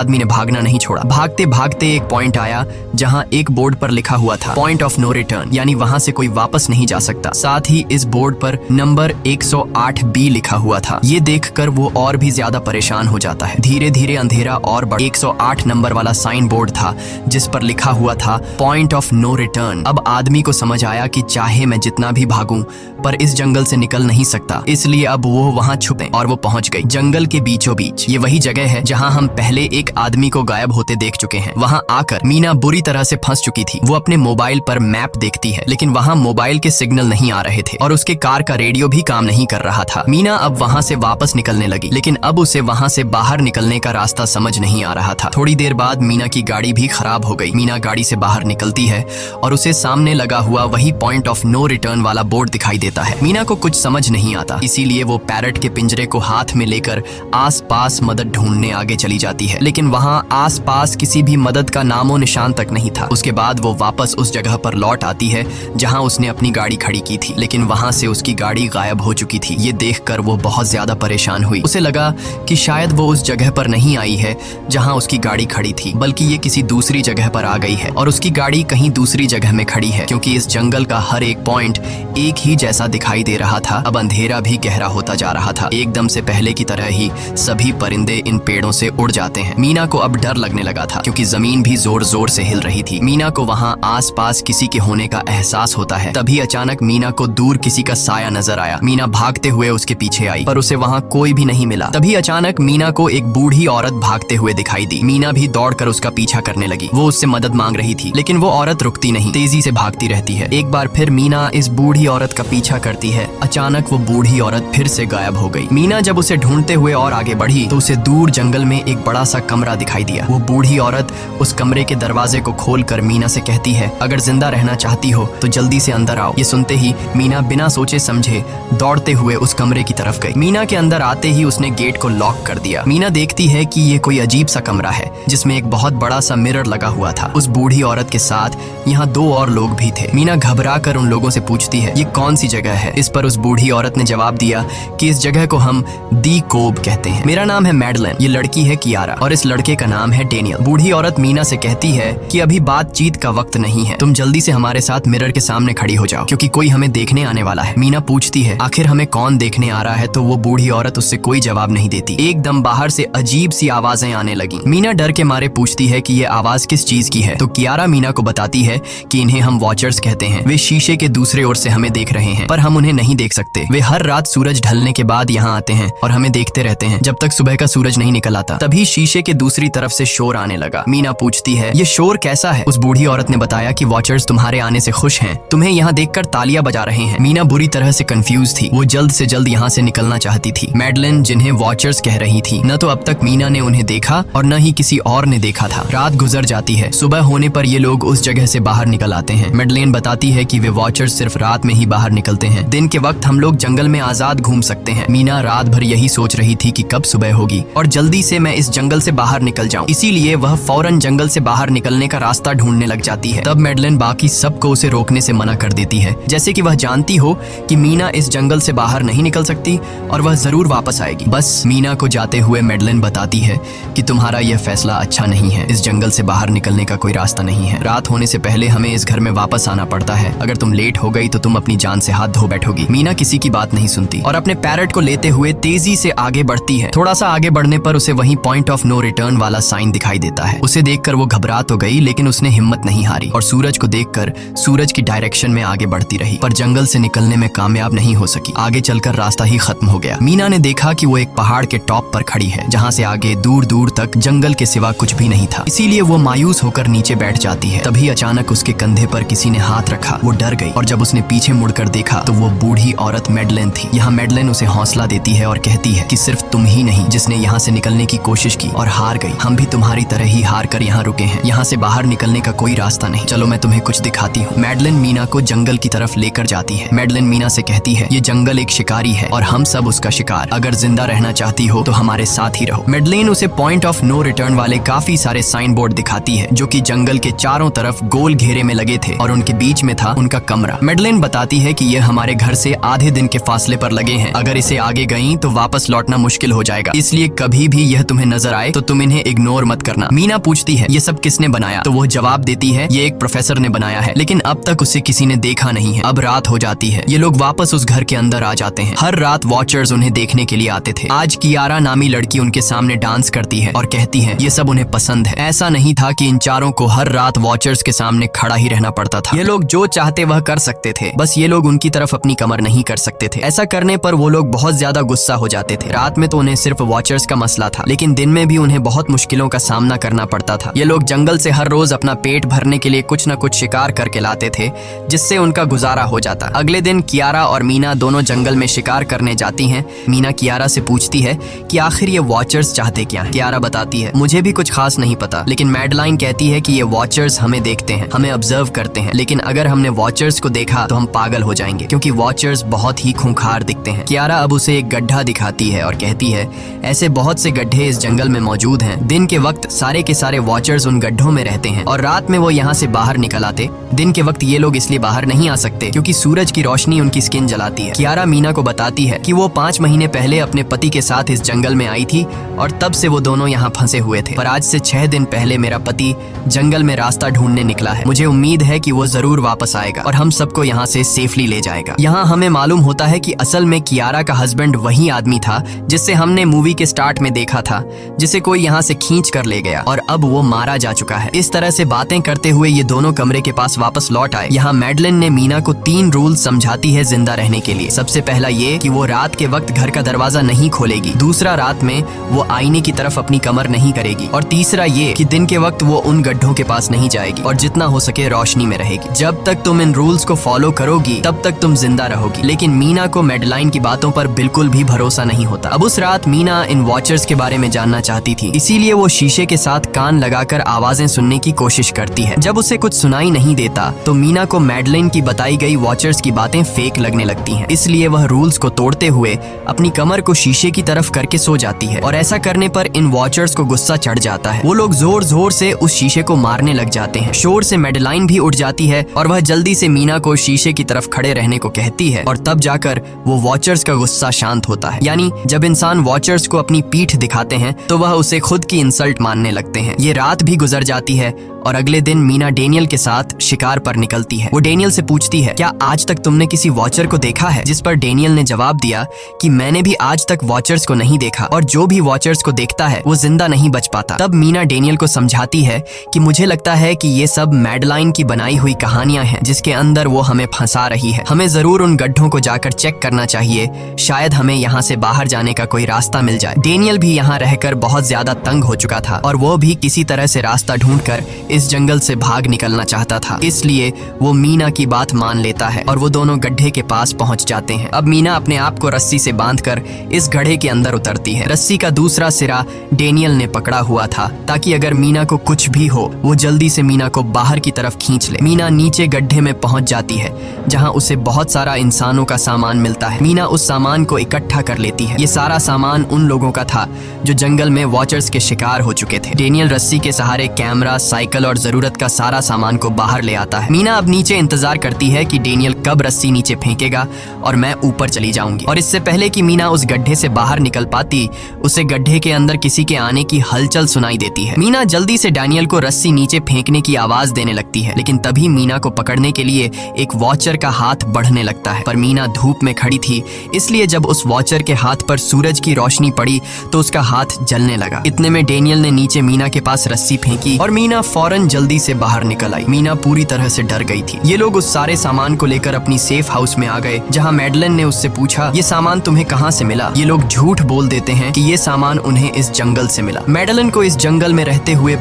आदमी ने भागना नहीं छोड़ा। भागते भागते एक पॉइंट आया जहां एक बोर्ड पर लिखा हुआ था पॉइंट ऑफ नो रिटर्न, यानी वहां से कोई वापस नहीं जा सकता। साथ ही इस बोर्ड पर नंबर 108B लिखा हुआ था। ये देखकर वो और भी ज्यादा परेशान हो जाता है। धीरे धीरे अंधेरा और बढ़ 108 नंबर वाला साइन बोर्ड था जिस पर लिखा हुआ था पॉइंट ऑफ नो रिटर्न। अब आदमी को समझ आया कि चाहे मैं जितना भी भागूं पर इस जंगल से निकल नहीं सकता, इसलिए अब वो वहां छुपे और वो पहुंच गई जंगल के बीचों बीच। ये वही जगह है जहां हम पहले एक आदमी को गायब होते देख चुके हैं। वहां आकर मीना बुरी तरह से फंस चुकी थी। वो अपने मोबाइल पर मैप देखती है लेकिन वहां मोबाइल के सिग्नल नहीं आ रहे थे और उसके कार का रेडियो भी काम नहीं कर रहा था। मीना अब वहां से वापस निकलने लगी लेकिन अब उसे वहां से बाहर निकलने का रास्ता समझ नहीं आ रहा था। थोड़ी देर बाद मीना की गाड़ी भी खराब हो गई। मीना गाड़ी से बाहर निकलती है और उसे सामने लगा हुआ वही पॉइंट ऑफ नो रिटर्न वाला बोर्ड दिखाई देता है। मीना को कुछ समझ नहीं आता, इसीलिए वो पैरट के पिंजरे को हाथ में लेकर आसपास मदद ढूंढने आगे चली जाती है लेकिन वहां आसपास किसी भी मदद का नामो निशान तक नहीं था। उसके बाद वो वापस उस जगह पर लौट आती है जहां उसने अपनी गाड़ी खड़ी की थी लेकिन वहां से उसकी गाड़ी गायब हो चुकी थी। ये देखकर वो बहुत ज्यादा परेशान हुई। उसे लगा कि शायद वो उस जगह पर नहीं आई है जहां उसकी गाड़ी खड़ी थी, बल्कि ये किसी दूसरी जगह पर आ गई है और उसकी गाड़ी कहीं दूसरी जगह में खड़ी है, क्योंकि इस जंगल का हर एक पॉइंट एक ही जैसा दिखाई दे रहा था। अब अंधेरा भी गहरा होता जा रहा था। एकदम से पहले की तरह ही सभी परिंदे इन पेड़ों से उड़ जाते हैं। मीना को अब डर लगने लगा था क्योंकि जमीन भी जोर जोर से हिल रही थी। मीना को वहां आसपास किसी के होने का एहसास होता है। तभी अचानक मीना को दूर किसी का साया नजर आया। मीना भागते हुए उसके पीछे आई पर उसे वहां कोई भी नहीं मिला। तभी अचानक मीना को एक बूढ़ी औरत भागते हुए दिखाई दी। मीना भी दौड़कर उसका पीछा करने लगी। वो उससे मदद मांग रही थी लेकिन वो औरत रुकती नहीं, तेजी से भागती रहती है। एक बार फिर मीना इस बूढ़ी औरत का पीछा करती है। अचानक वो बूढ़ी औरत फिर से गायब हो गई। मीना जब उसे ढूंढते हुए और आगे बढ़ी तो उसे दूर जंगल में एक बड़ा सा कमरा दिखाई दिया। वो बूढ़ी औरत उस कमरे के दरवाजे को खोलकर मीना से कहती है, अगर जिंदा रहना चाहती हो तो जल्दी से अंदर आओ। ये सुनते ही मीना बिना सोचे समझे दौड़ते हुए उस कमरे की तरफ गई। मीना के अंदर आते ही उसने गेट को लॉक कर दिया। मीना देखती है कि ये कोई अजीब सा कमरा है जिसमें एक बहुत बड़ा सा मिरर लगा हुआ था। उस बूढ़ी औरत के साथ यहाँ 2 और लोग भी थे। मीना घबरा कर उन लोगों से पूछती है, ये कौन सी जगह है? इस पर उस बूढ़ी औरत ने जवाब दिया कि इस जगह को हम दी कोब कहते हैं। मेरा नाम है मैडलेन, ये लड़की है कियारा और इस लड़के का नाम है डेनियल। बूढ़ी औरत मीना से कहती है कि अभी बातचीत का वक्त नहीं है, तुम जल्दी से हमारे साथ मिरर के सामने खड़ी हो जाओ क्योंकि कोई हमें देखने आने वाला है। मीना पूछती है, आखिर हमें कौन देखने आ रहा है? तो वो बूढ़ी औरत उससे कोई जवाब नहीं देती। एकदम बाहर से अजीब सी आवाजें आने लगी। मीना डर के मारे पूछती है कि ये आवाज किस चीज की है? तो कियारा मीना को बताती है कि इन्हें हम वॉचर्स कहते हैं। वे शीशे के दूसरे ओर से हमें देख रहे हैं पर हम उन्हें नहीं देख सकते। वे हर रात सूरज ढलने के बाद यहाँ आते हैं और हमें देखते रहते हैं जब तक सुबह का सूरज नहीं निकल आता। तभी शीशे के दूसरी तरफ से शोर आने लगा। मीना पूछती है, ये शोर कैसा है? उस बूढ़ी औरत ने बताया कि वॉचर्स तुम्हारे आने से खुश हैं, तुम्हें यहाँ देखकर तालियां बजा रहे हैं। मीना बुरी तरह से कंफ्यूज थी। वो जल्द से जल्द यहाँ से निकलना चाहती थी। मैडलेन जिन्हें वॉचर्स कह रही थी, न तो अब तक मीना ने उन्हें देखा और न ही किसी और ने देखा था। रात गुजर जाती है। सुबह होने पर ये लोग उस जगह से बाहर निकल आते हैं। मैडलेन बताती है कि वे वॉचर्स सिर्फ रात में ही बाहर निकलते हैं, दिन के वक्त हम लोग जंगल में आजाद घूम सकते हैं। मीना रात भर यही सोच रही थी कि कब सुबह होगी और जल्दी से मैं इस जंगल से बाहर निकल जाऊं, इसीलिए वह फौरन जंगल से बाहर निकलने का रास्ता ढूंढने लग जाती है। तब मैडलेन बाकी सबको उसे रोकने से मना कर देती है, जैसे कि वह जानती हो कि मीना इस जंगल से बाहर नहीं निकल सकती और वह जरूर वापस आएगी। बस मीना को जाते हुए मैडलेन बताती है कि तुम्हारा यह फैसला अच्छा नहीं है, इस जंगल से बाहर निकलने का कोई रास्ता नहीं है। रात होने से पहले हमें इस घर में वापस आना पड़ता है, अगर तुम लेट हो गई तो तुम अपनी जान से हाथ धो बैठोगी। मीना किसी की बात नहीं सुनती और अपने पैरट को लेते हुए तेजी से आगे बढ़ती है। थोड़ा सा आगे बढ़ने पर उसे वहीं पॉइंट ऑफ नो रिटर्न वाला साइन दिखाई देता है। उसे देखकर वो घबरा तो गई लेकिन उसने हिम्मत नहीं हारी और सूरज को देखकर सूरज की डायरेक्शन में आगे बढ़ती रही, पर जंगल से निकलने में कामयाब नहीं हो सकी। आगे चलकर रास्ता ही खत्म हो गया। मीना ने देखा कि वो एक पहाड़ के टॉप पर खड़ी है जहाँ से आगे दूर दूर तक जंगल के सिवा कुछ भी नहीं था, इसीलिए वो मायूस होकर नीचे बैठ जाती है। तभी अचानक उसके कंधे पर किसी ने हाथ रखा। वो डर गई और जब उसने पीछे मुड़कर देखा तो वो बूढ़ी औरत मैडलेन थी। यहाँ मैडलेन उसे हौसला देती है और कहती है कि सिर्फ तुम ही नहीं जिसने यहाँ से निकलने की कोशिश की और हार गई, हम भी तुम्हारी तरह ही हार कर यहाँ रुके हैं। यहाँ से बाहर निकलने का कोई रास्ता नहीं, चलो मैं तुम्हें कुछ दिखाती हूँ। मैडलेन मीना को जंगल की तरफ लेकर जाती है। मैडलेन मीना से कहती है, ये जंगल एक शिकारी है और हम सब उसका शिकार, अगर जिंदा रहना चाहती हो तो हमारे साथ ही रहो। मैडलेन उसे पॉइंट ऑफ नो रिटर्न वाले काफी सारे साइन बोर्ड दिखाती है जो कि जंगल के चारों तरफ गोल घेरे में लगे थे और उनके बीच में था उनका कमरा। मैडलेन बताती है कि यह हमारे घर से आधे दिन के फासले पर लगे हैं, अगर इसे आगे गई तो वापस लौटना मुश्किल हो जाएगा, इसलिए कभी भी यह तुम्हें नजर आए तो तुम इन्हें इग्नोर मत करना। मीना पूछती है ये सब किसने बनाया, तो वो जवाब देती है ये एक प्रोफेसर ने बनाया है, लेकिन अब तक उसे किसी ने देखा नहीं है। अब रात हो जाती है, ये लोग वापस उस घर के अंदर आ जाते हैं। हर रात वॉचर्स उन्हें देखने के लिए आते थे। आज कियारा नामी लड़की उनके सामने डांस करती है और कहती है ये सब उन्हें पसंद है। ऐसा नहीं था कि इन चारों को हर रात वॉचर्स के सामने खड़ा ही रहना पड़ता था। ये लोग जो चाहते वह कर सकते थे, बस ये लोग उनकी तरफ अपनी कमर नहीं कर सकते थे। ऐसा करने पर वो लोग बहुत ज्यादा गुस्सा हो जाते थे। रात में तो उन्हें सिर्फ वॉचर्स का मसला था, लेकिन दिन में भी उन्हें बहुत मुश्किलों का सामना करना पड़ता था। ये लोग जंगल से हर रोज अपना पेट भरने के लिए कुछ न कुछ शिकार करके लाते थे, जिससे उनका गुजारा हो जाता। अगले दिन कियारा और मीना दोनों जंगल में शिकार करने जाती हैं। मीना कियारा से पूछती है कि आखिर ये वॉचर्स चाहते क्या हैं। कियारा बताती है मुझे भी कुछ खास नहीं पता, लेकिन मैडलाइन कहती है कि ये वॉचर्स हमें देखते हैं, हमें ऑब्जर्व करते हैं, लेकिन अगर हमने वॉचर्स को देखा तो हम पागल हो जाएंगे, क्योंकि वॉचर्स बहुत ही खूंखार दिखते हैं। कियारा अब उसे एक गड्ढा दिखाती है और कहती है ऐसे बहुत से गड्ढे इस जंगल में मौजूद हैं। दिन के वक्त सारे के सारे वॉचर्स उन गड्ढों में रहते हैं और रात में वो यहाँ से बाहर निकल आते। दिन के वक्त ये लोग इसलिए बाहर नहीं आ सकते क्योंकि सूरज की रोशनी उनकी स्किन जलाती है। कियारा मीना को बताती है कि वो 5 महीने पहले अपने पति के साथ इस जंगल में आई थी और तब से वो दोनों यहाँ फंसे हुए थे, पर आज से 6 दिन पहले मेरा पति जंगल में रास्ता ढूंढने निकला है। मुझे उम्मीद है कि वो जरूर वापस आएगा और हम सबको यहाँ से सेफली ले जाएगा। यहाँ हमें मालूम होता है कि असल में कियारा का हस्बैंड वही आदमी था जिससे हमने मूवी के स्टार्ट में देखा था, जिसे कोई यहाँ से खींच कर ले गया और अब वो मारा जा चुका है। इस तरह से बातें करते हुए ये दोनों कमरे के पास वापस लौट आए। यहाँ मैडलिन ने मीना को 3 रूल समझाती है जिंदा रहने के लिए। सबसे पहला ये कि वो रात के वक्त घर का दरवाजा नहीं खोलेगी। दूसरा, रात में वो आईने की तरफ अपनी कमर नहीं करेगी। और तीसरा ये कि दिन के वक्त वो उन गड्ढों के पास नहीं जाएगी और जितना हो सके रोशनी में रहेगी। जब तक तुम इन रूल्स को फॉलो करोगी तब तक तुम जिंदा रहोगी। लेकिन मीना को मैडलाइन की बातों पर बिल्कुल भी भरोसा नहीं होता। अब उस रात मीना इन वॉचर्स के बारे में जानना चाहती थी, इसीलिए वो शीशे के साथ कान लगाकर आवाजें सुनने की कोशिश करती है। जब उसे कुछ सुनाई नहीं देता तो मीना को मैडलिन की बताई गई वॉचर्स की बातें फेक लगने लगती हैं। इसलिए वह रूल्स को तोड़ते हुए अपनी कमर को शीशे की तरफ करके सो जाती है और ऐसा करने पर इन वॉचर्स को गुस्सा चढ़ जाता है। वो लोग जोर जोर से उस शीशे को मारने लग जाते हैं। शोर से मैडलाइन भी उठ जाती है और वह जल्दी से मीना को शीशे की तरफ खड़े रहने को कहती है और तब जाकर वो वॉचर्स का गुस्सा शांत होता है। यानी जब इंसान वॉचर्स को अपनी पीठ दिखाते हैं तो वह उसे खुद की इंसल्ट मानने लगते हैं। ये रात भी गुजर जाती है और अगले दिन मीना डेनियल के साथ शिकार पर निकलती है। वो डेनियल से पूछती है क्या आज तक तुमने किसी वॉचर को देखा है, जिस पर डेनियल ने जवाब दिया कि मैंने भी आज तक वॉचर्स को नहीं देखा और जो भी वॉचर्स को देखता है वो जिंदा नहीं बच पाता। तब मीना डेनियल को समझाती है कि मुझे लगता है कि ये सब मैडलाइन की बनाई हुई कहानियां हैं जिसके अंदर वो हमें फंसा रही है। हमें जरूर उन गड्ढों को जाकर चेक करना चाहिए, शायद हमें यहाँ से बाहर जाने का कोई रास्ता मिल जाए। डेनियल भी यहाँ रहकर बहुत ज्यादा तंग हो चुका था और वो भी किसी तरह से रास्ता ढूंढकर इस जंगल से भाग निकलना चाहता था। इसलिए वो मीना की बात मान लेता है और वो दोनों गड्ढे के पास पहुंच जाते हैं। अब मीना अपने आप को रस्सी से बांधकर इस गड्ढे के अंदर उतरती है। रस्सी का दूसरा सिरा डेनियल ने पकड़ा हुआ था ताकि अगर मीना को कुछ भी हो वो जल्दी से मीना को बाहर की तरफ खींच ले। मीना नीचे गड्ढे में पहुंच जाती है जहां उसे बहुत सारा इंसानों का सामान मिलता है। मीना उस सामान को इकट्ठा कर लेती है। ये सारा सामान उन लोगों का था जो जंगल में वॉचर्स के शिकार हो चुके थे। डेनियल रस्सी के सहारे कैमरा, साइकिल और जरूरत का सारा सामान को बाहर ले आता है। मीना अब नीचे इंतजार करती है कि डेनियल कब रस्सी नीचे फेंकेगा और मैं ऊपर चली जाऊंगी। और इससे पहले कि मीना उस गड्ढे से बाहर निकल पाती, उसे गड्ढे के अंदर किसी के आने की हलचल सुनाई देती है। मीना जल्दी से डेनियल को रस्सी नीचे फेंकने की आवाज देने लगती है, लेकिन तभी मीना को पकड़ने के लिए एक वॉचर का हाथ बढ़ने लगता है। पर मीना धूप में खड़ी थी, इसलिए जब उस वॉचर के हाथ पर सूरज की रोशनी पड़ी तो उसका हाथ जलने लगा। इतने में डेनियल ने नीचे मीना के पास रस्सी फेंकी और मीना फौरन जल्दी से बाहर निकल आई। मीना पूरी तरह से डर गई थी। ये लोग उस सारे सामान को लेकर अपनी सेफ हाउस में आ गए, जहां मैडलिन ने उससे पूछा ये सामान तुम्हें कहां से मिला। ये लोग झूठ बोल देते हैं कि ये सामान उन्हें इस जंगल से मिला। मैडलिन को इस जंगल में रहते हुए